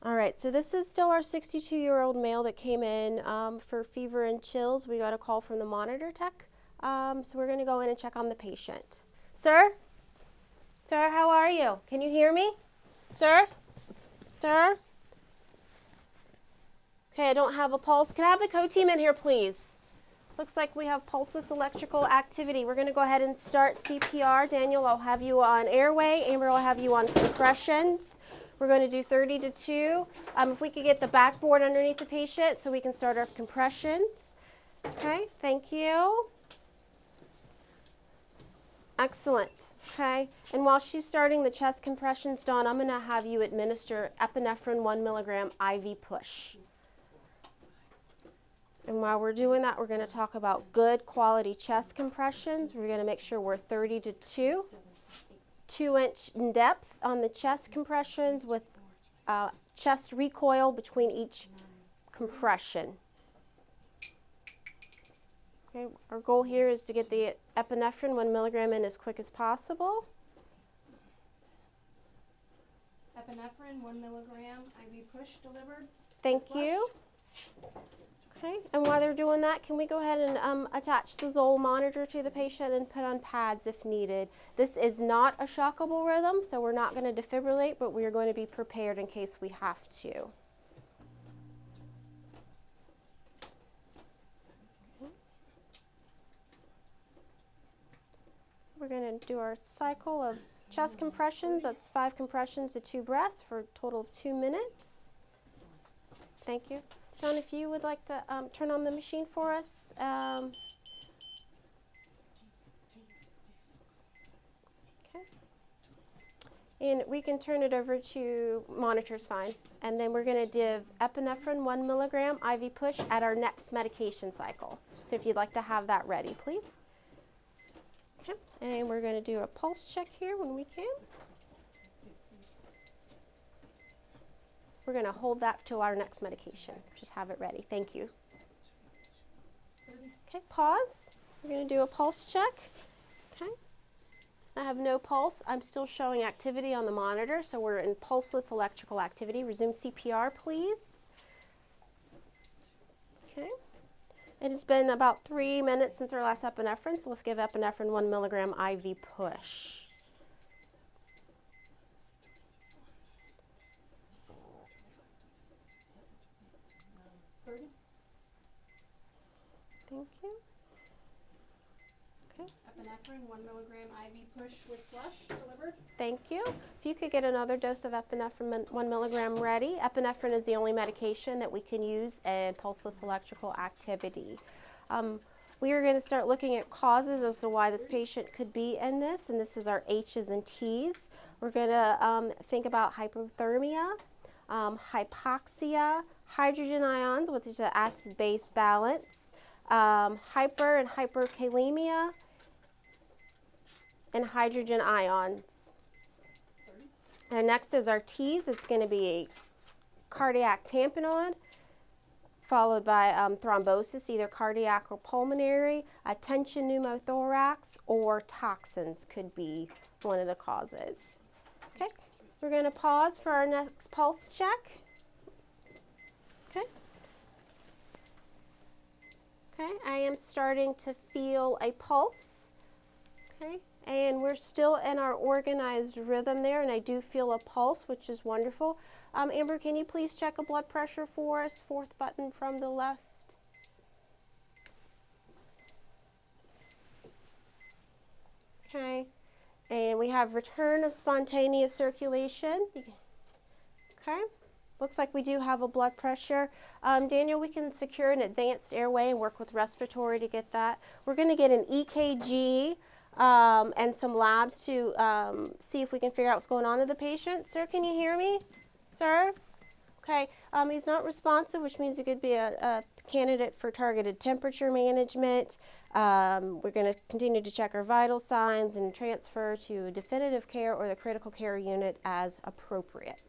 All right, so this is still our 62-year-old male that came in for fever and chills. We got a call from the monitor tech. So we're going to go in and check on the patient. Sir? Sir, how are you? Can you hear me? Sir? Sir? Okay, I don't have a pulse. Can I have the co-team in here, please? Looks like we have pulseless electrical activity. We're going to go ahead and start CPR. Daniel, I'll have you on airway. Amber, I'll have you on compressions. We're going to do 30 to 2. If we could get the backboard underneath the patient so we can start our compressions. Okay, thank you. Excellent. Okay, and while she's starting the chest compressions, Dawn, I'm going to have you administer epinephrine 1 milligram IV push. And while we're doing that, we're going to talk about good quality chest compressions. We're going to make sure we're 30 to 2. 2-inch in depth on the chest compressions with chest recoil between each compression. Okay, our goal here is to get the epinephrine 1 milligram in as quick as possible. Epinephrine 1 milligram IV push delivered. Thank you. Okay, and while they're doing that, can we go ahead and attach the Zoll monitor to the patient and put on pads if needed. This is not a shockable rhythm, so we're not going to defibrillate, but we are going to be prepared in case we have to. Okay. We're going to do our cycle of chest compressions. That's 5 compressions to 2 breaths for a total of 2 minutes. Thank you. John, if you would like to turn on the machine for us. Okay. And we can turn it over to monitors fine. And then we're going to give epinephrine 1 milligram IV push at our next medication cycle. So if you'd like to have that ready, please. Okay. And we're going to do a pulse check here when we can. We're going to hold that till our next medication. Just have it ready. Thank you. Okay, pause. We're going to do a pulse check. Okay. I have no pulse. I'm still showing activity on the monitor, so we're in pulseless electrical activity. Resume CPR, please. Okay. It has been about 3 minutes since our last epinephrine, so let's give epinephrine 1 milligram IV push. Thank you. Okay. Epinephrine 1 milligram IV push with flush delivered. Thank you. If you could get another dose of epinephrine 1 milligram ready. Epinephrine is the only medication that we can use in pulseless electrical activity. We are going to start looking at causes as to why this patient could be in this, and this is our H's and T's. We're going to think about hypothermia, hypoxia, hydrogen ions, which is the acid-base balance, hyper and hyperkalemia, and hydrogen ions. And next is our T's. It's going to be cardiac tamponade, followed by thrombosis, either cardiac or pulmonary, tension pneumothorax, or toxins could be one of the causes. Okay, we're going to pause for our next pulse check. Okay. Okay, I am starting to feel a pulse. Okay, and we're still in our organized rhythm there, and I do feel a pulse, which is wonderful. Amber, can you please check a blood pressure for us? 4th button from the left. Okay, and we have return of spontaneous circulation. Okay. Looks like we do have a blood pressure. Daniel, we can secure an advanced airway and work with respiratory to get that. We're going to get an EKG and some labs to see if we can figure out what's going on with the patient. Sir, can you hear me? Sir? Okay. He's not responsive, which means he could be a candidate for targeted temperature management. We're going to continue to check our vital signs and transfer to definitive care or the critical care unit as appropriate.